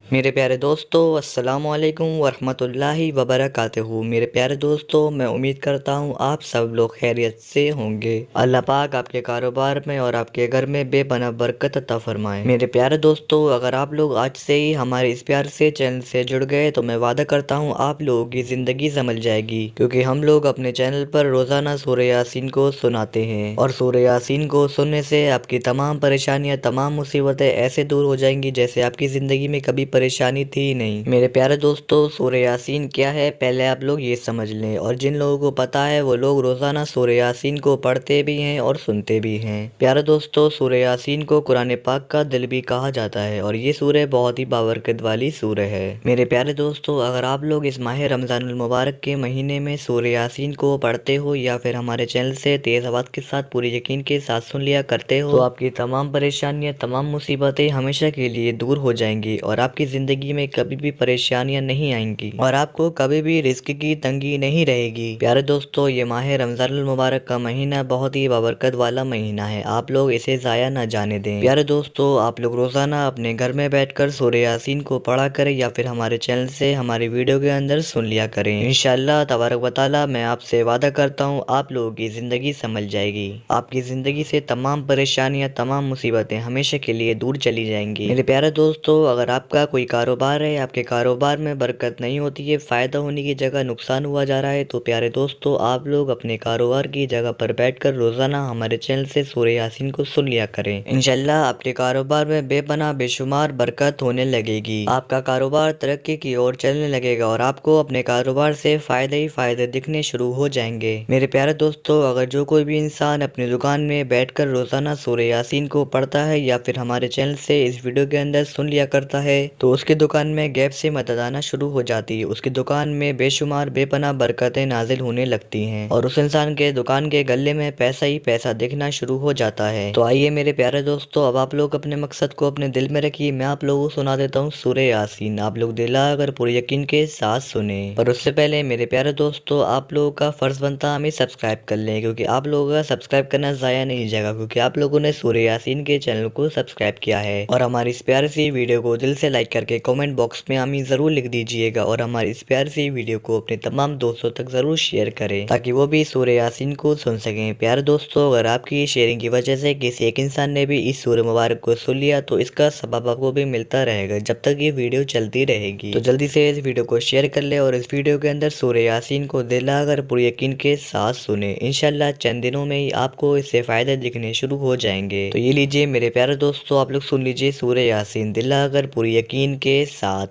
मेरे प्यारे दोस्तों, अस्सलामु अलैकुम वरहमतुल्लाहि वबरकातुहू। मेरे प्यारे दोस्तों, मैं उम्मीद करता हूँ आप सब लोग खैरियत से होंगे। अल्लाह पाक आपके कारोबार में और आपके घर में बेपनाह बरकत अता फरमाए। मेरे प्यारे दोस्तों, अगर आप लोग आज से ही हमारे इस प्यार से चैनल से जुड़ गए तो मैं वादा करता हूँ आप लोगों की ज़िंदगी संभल जाएगी, क्योंकि हम लोग अपने चैनल पर रोज़ाना सूरह यासीन को सुनाते हैं और सूरह यासीन को सुनने से आपकी तमाम परेशानियाँ, तमाम मुसीबतें ऐसे दूर हो जाएंगी जैसे आपकी ज़िंदगी में कभी परेशानी थी ही नहीं। मेरे प्यारे दोस्तों, सूरह यासीन क्या है पहले आप लोग ये समझ लें, और जिन लोगों को पता है वो लोग रोजाना सूरह यासीन को पढ़ते भी हैं और सुनते भी हैं। प्यारे दोस्तों, सूरह यासीन को कुरान पाक का दिल भी कहा जाता है और ये सूरह बहुत ही बाबरकत वाली सूरह है। मेरे प्यारे दोस्तों, अगर आप लोग इस माह रमजानुल मुबारक के महीने में सूरह यासीन को पढ़ते हो या फिर हमारे चैनल से तेज आवाज़ के साथ पूरी यकीन के साथ सुन लिया करते हो तो आपकी तमाम परेशानियां, तमाम मुसीबतें हमेशा के लिए दूर हो जाएंगी और आपकी जिंदगी में कभी भी परेशानियां नहीं आएंगी और आपको कभी भी रिस्क की तंगी नहीं रहेगी। प्यारे दोस्तों, ये माह रमजानुल मुबारक का महीना बहुत ही बाबरकत वाला महीना है, आप लोग इसे ज़ाया न जाने दें। प्यारे दोस्तों, आप लोग रोज़ाना अपने घर में बैठकर सूरह यासीन को पढ़ा करें या फिर हमारे चैनल से हमारी वीडियो के अंदर सुन लिया करें। इंशाअल्लाह तबारक व तआला मैं आपसे वादा करता हूँ आप लोगों की ज़िंदगी संभल जाएगी, आपकी ज़िंदगी से तमाम परेशानियाँ, तमाम मुसीबतें हमेशा के लिए दूर चली जाएंगी। मेरे प्यारे दोस्तों, अगर आपका कोई कारोबार है, आपके कारोबार में बरकत नहीं होती है, फ़ायदा होने की जगह नुकसान हुआ जा रहा है, तो प्यारे दोस्तों आप लोग अपने कारोबार की जगह पर बैठकर रोज़ाना हमारे चैनल से सूरह यासीन को सुन लिया करें। इंशाल्लाह आपके कारोबार में बेपनाह बेशुमार बरकत होने लगेगी, आपका कारोबार तरक्की की ओर चलने लगेगा और आपको अपने कारोबार से फ़ायदे ही फ़ायदे दिखने शुरू हो जाएंगे। मेरे प्यारे दोस्तों, अगर जो कोई भी इंसान अपनी दुकान में बैठकर रोज़ाना सूरह यासीन को पढ़ता है या फिर हमारे चैनल से इस वीडियो के अंदर सुन लिया करता है तो उसकी दुकान में गैप से मदद आना शुरू हो जाती है, उसकी दुकान में बेशुमार बेपनाह बरकतें नाजिल होने लगती हैं और उस इंसान के दुकान के गले में पैसा ही पैसा दिखना शुरू हो जाता है। तो आइए मेरे प्यारे दोस्तों, अब आप लोग अपने मकसद को अपने दिल में रखिए, मैं आप लोगों को सुना देता हूँ सूरह यासीन। आप लोग दिल अगर पूरे यकीन के साथ सुने, पर उससे पहले मेरे प्यारे दोस्तों आप लोगों का फर्ज बनता है हमें सब्सक्राइब कर लें, क्योंकि आप लोगों का सब्सक्राइब करना ज़ाया नहीं जाएगा, क्योंकि आप लोगों ने सूरह यासीन के चैनल को सब्सक्राइब किया है। और हमारी इस प्यारी सी वीडियो को दिल से लाइक करके कमेंट बॉक्स में आमीन ज़रूर लिख दीजिएगा और हमारी इस प्यारी सी वीडियो को अपने तमाम दोस्तों तक ज़रूर शेयर करें ताकि वो भी सूरह यासीन को सुन सकें। प्यारे दोस्तों, अगर आपकी शेयरिंग की वजह से किसी एक इंसान ने भी इस सूरह मुबारक को सुन लिया तो इसका सबब आपको भी मिलता रहेगा जब तक ये वीडियो चलती रहेगी। तो जल्दी से इस वीडियो को शेयर कर ले और इस वीडियो के अंदर सूरह यासीन को दिल लगाकर पूरे यकीन के साथ सुने। इंशाल्लाह चंद दिनों में ही आपको इससे फायदे दिखने शुरू हो जाएंगे। तो ये लीजिए मेरे प्यारे दोस्तों, आप लोग सुन लीजिए सूरह यासीन दिल लगाकर पूरे यकीन के साथ।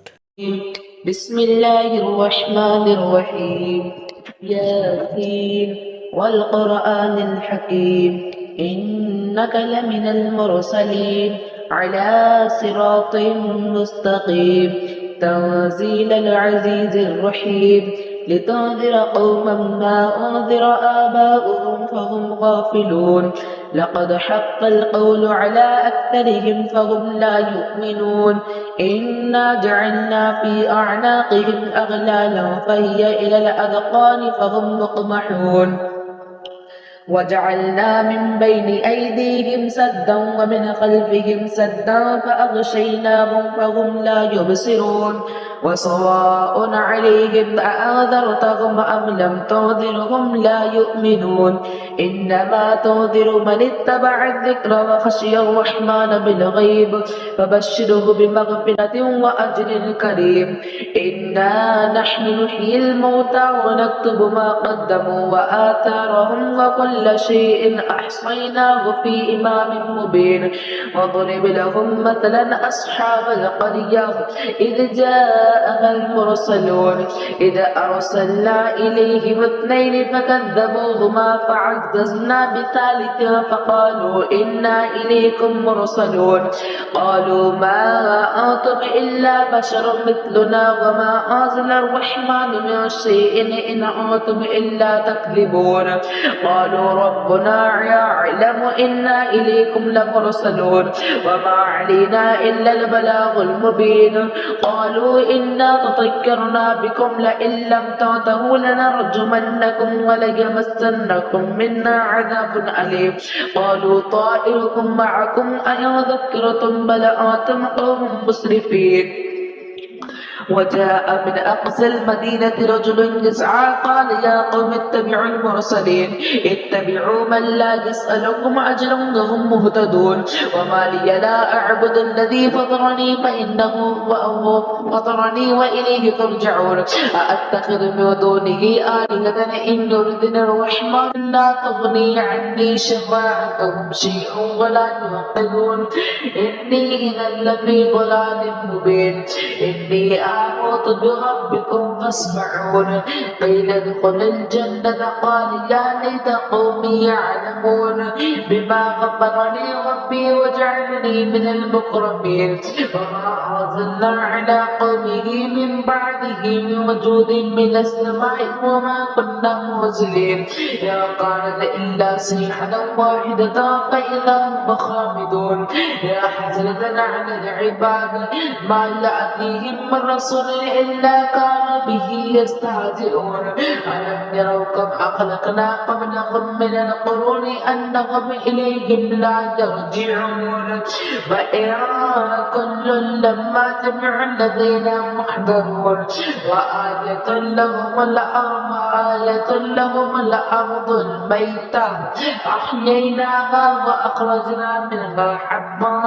बिस्मिल्लाहिर्रहमानिर्रहीम। यासीन वल क़ुरआनिल हकीम इन्नका लमिनल मुरसलीन अला सिरातिम मुस्तक़ीम तंज़ीलल अज़ीज़िर रहीम लितुन्ज़िरा क़ौमन मा उन्ज़िरा आबाउहुम फ़हुम गाफ़िलून लक़द हक़्क़ल क़ौलु अला अक्सरिहिम फ़हुम ला युमिनून इन्ना जअलना फ़ी अअनाक़िहिम अग़लालन फ़हिय इलल अज़क़ानि फ़हुम मुक़महून वजअलना मिन बैनि अयदीहिम सद्दन व मिन ख़ल्फ़िहिम सद्दन फ़अग़शयनाहुम फ़हुम ला युबसिरून वसवाअन अलैहिम अअन्ज़रतहुम अम लम तुन्ज़िरहुम ला युमिनून इन्नमा तुन्ज़िरु मन इत्तबअ अज़्ज़िक्र व ख़शिय अर्रहमान बिलग़ैब फबश्शिरहु बिमग़फ़िरतिन व अज्रिन करीम। इन्ना नहनु नुह्यिल मौता व नक्तुबु मा क़द्दमू व आथारहुम व कुल्ल शैइन अहसयनाहु फ़ी इमामिन मुबीन वضرب لهم مثلا أصحاب القرية إذ جاءها المرسلون إذ أرسلنا إليهم اثنين فكذبوهما فعززنا بثالث فقالوا إنا إليكم مرسلون قالوا ما أنتم إلا بشر مثلنا وما أنزل الرحمن من شيء إن أنتم إلا تكذبون قالوا ربنا يعلم إنا إليكم لمرسلون وما علينا إلا البلاغ المبين قالوا إنا تطيرنا بكم لئن لم تنتهوا لنرجمنكم وليمسنكم منا عذاب أليم قالوا طائركم معكم أئن ذكرتم بل أنتم قوم مسرفين وجاء من أقصى المدينة رجل يسعى قال يا قوم اتبعوا المرسلين اتبعوا من لا يسألكم أجرا وهم مهتدون وما لي لا أعبد الذي فطرني فإنه فطرني وإليه ترجعون أأتخذ من دونه آلهة إن يردني الرحمن لا تغني عني شفاعتهم شيئا ولا ينقذون إني إذا لفي ضلال مبين إني آمنت بربكم فاسمعون قيل ادخل الجنة قال يا ليت قومي يعلمون بما غفر لي ربي وجعلني من المكرمين وما أرسلنا على قومه من بعده من وجود من السماء وما كنا مرسلين يا كانت إلا صيحة واحدة فإذا هم خامدون يا حسرة على العباد ما يأتيهم من رسول إلا كانوا به يستهزئون ألم يروا كم أخلقنا قبلهم من القرون أنهم إليهم لا يرجعون وإن كل لما جميع الذين محضرون وآية لهم الأرض الميتة أحييناها وأخرجنا منها حبا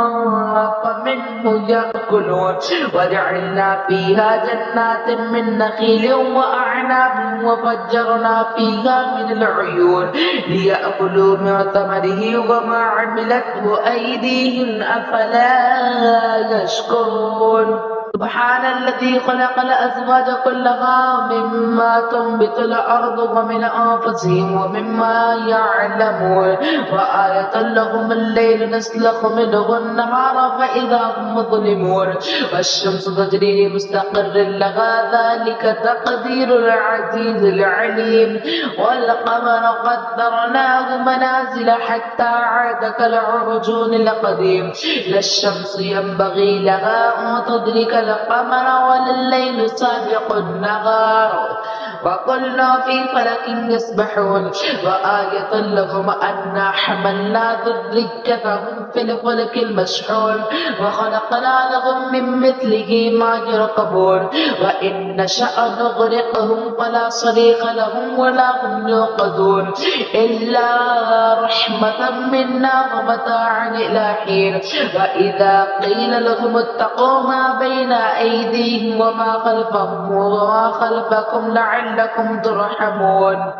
فمنه يأكلون وجعلنا فيها جنات من نخيل وأعناب وفجرنا فيها من العيون ليأكلوا من ثمره وما عملته أيديهم أفلا يشكرون سبحان الذي خلق الأزواج كلها مما تنبت الأرض ومن أنفسهم ومما يعلمون وآية لهم الليل نسلخ منه النهار فإذا هم مظلمون والشمس تجري لمستقر لها ذلك تقدير العزيز العليم والقمر قدرناه منازل حتى عاد كالعرجون القديم لا الشمس ينبغي لها أن تدرك القمر ولا الليل سابق النهار وكل في فلك يسبحون وآية لهم أنا حملنا ذريتهم في الفلك المشحون وخلقنا لهم من مثله ما يركبون وإن نشأ نغرقهم فلا صريخ لهم ولا هم يوقظون إلا رحمة منا ومتاعا إلى حين وإذا قيل لهم اتقوا ما بين أيديهم وما خلفكم لعلكم ترحمون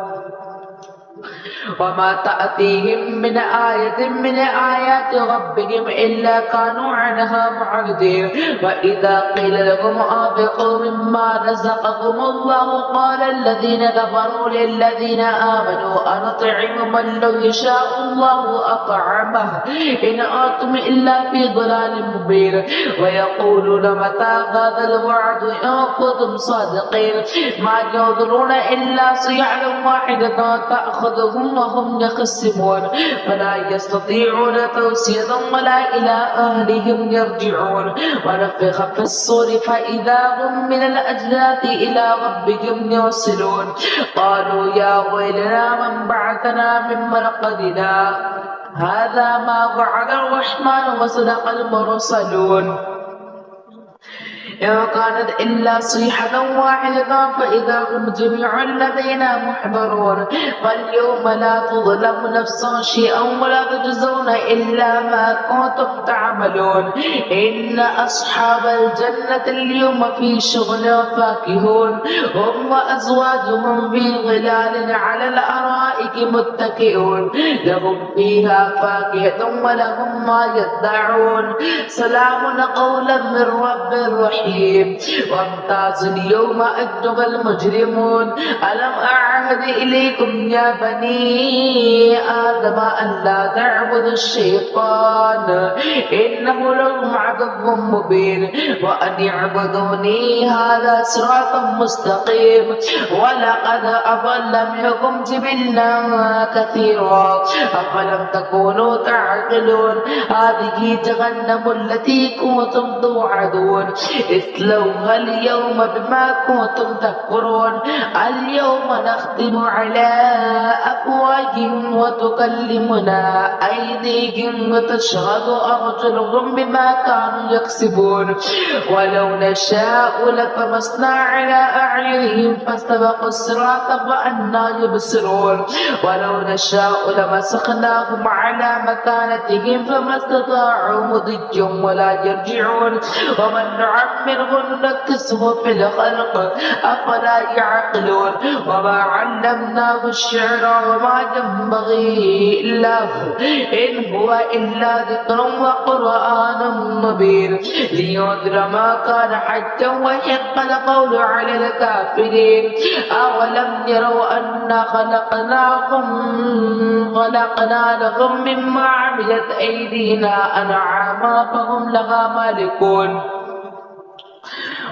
وما تأتيهم من آية من آيات ربهم إلا كانوا عنها معرضين وإذا قيل لهم أنفقوا مما رزقكم الله قال الذين كفروا للذين آمنوا أنطعم من لو يشاء الله أطعمه إن أنتم إلا في ضلال مبين ويقولون متى هذا الوعد إن كنتم صادقين ما ينظرون إلا صيحة واحدة تأخذهم وهم يخصمون فلا يستطيعون توصية ولا إلى أهلهم يرجعون ونفخ في الصور فإذا هم من الأجداث إلى ربهم يوصلون قالوا يا ويلنا من بعثنا من مرقدنا هذا ما وعد الرحمن وصدق المرسلون إن كانت إلا صيحة واحدة فإذا هم جميع لدينا محضرون فاليوم لا تظلم نفس شيئا ولا تجزون إلا ما كنتم تعملون إن أصحاب الجنة اليوم في شغل فاكهون هم وأزواجهم في ظلال على الأرائك متكئون لهم فيها فاكهة ولهم ما يدعون سلام قولا من رب رحيم وامتاز اليوم أيها المجرمون ألم أعهد إليكم يا بني آدم أن لا تعبدوا الشيطان إنه لكم عدو مبين وأن اعبدوني هذا صراط مستقيم ولقد أضل منكم جبلا كثيرا أفلم تكونوا تعقلون هذه جهنم التي كنتم توعدون اصلوها اليوم بما كنتم تكفرون اليوم نختم ونختم على أفواههم وتكلمنا أيديهم وتشهد أرجلهم بما كانوا يكسبون ولو نشاء لطمسنا على أعينهم فاستبقوا الصراط فأنى يبصرون ولو نشاء لمسخناهم على مكانتهم فما استطاعوا مضيا ولا يرجعون ومن نعمره ننكسه في الخلق أفلا يعقلون وما علمناه الشعر وما ينبغي له إن هو إلا ذكر وقرآن مبين لينذر ما كان حجا ويحق القول على الكافرين أولم يروا أنا خلقنا لهم مما عملت أيدينا أنعاما فهم لها مالكون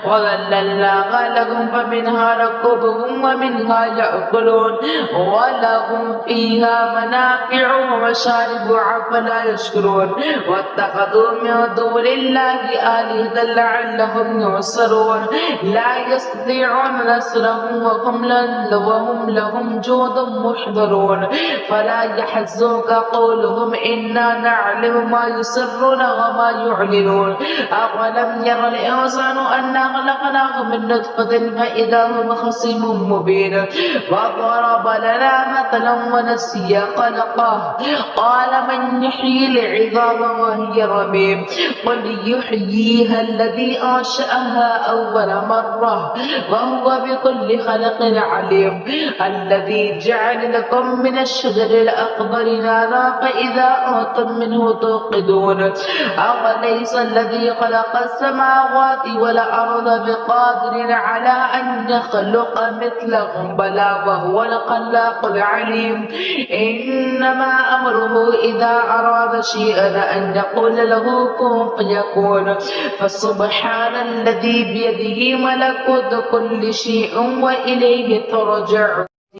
وذللناها لهم فمنها ركوبهم ومنها يأكلون ولهم فيها منافع ومشارب أفلا يشكرون واتخذوا من دون الله آلهة لعلهم ينصرون لا يستطيعون نصرهم وهم لهم جند محضرون فلا يحزنك قولهم إنا نعلم ما يسرون وما يعلنون أولم ير الإنسان أنا خلقناه من نطفة فإذا هو خصيم مبين وضرب لنا مثلا ونسي خلقه قال من يحيي العظام وهي رميم قل يحييها الذي أنشأها أول مرة وهو بكل خلق عليم الذي جعل لكم من الشجر الأخضر نارا فإذا أنتم منه توقدون أوليس الذي خلق السماوات والأرض بقادر على أن يخلق مثلهم بلى وهو الخلاق العليم إنما أمره إذا أراد شيئا أن يقول له كن فيكون فسبحان الذي بيده ملكوت كل شيء وإليه ترجعون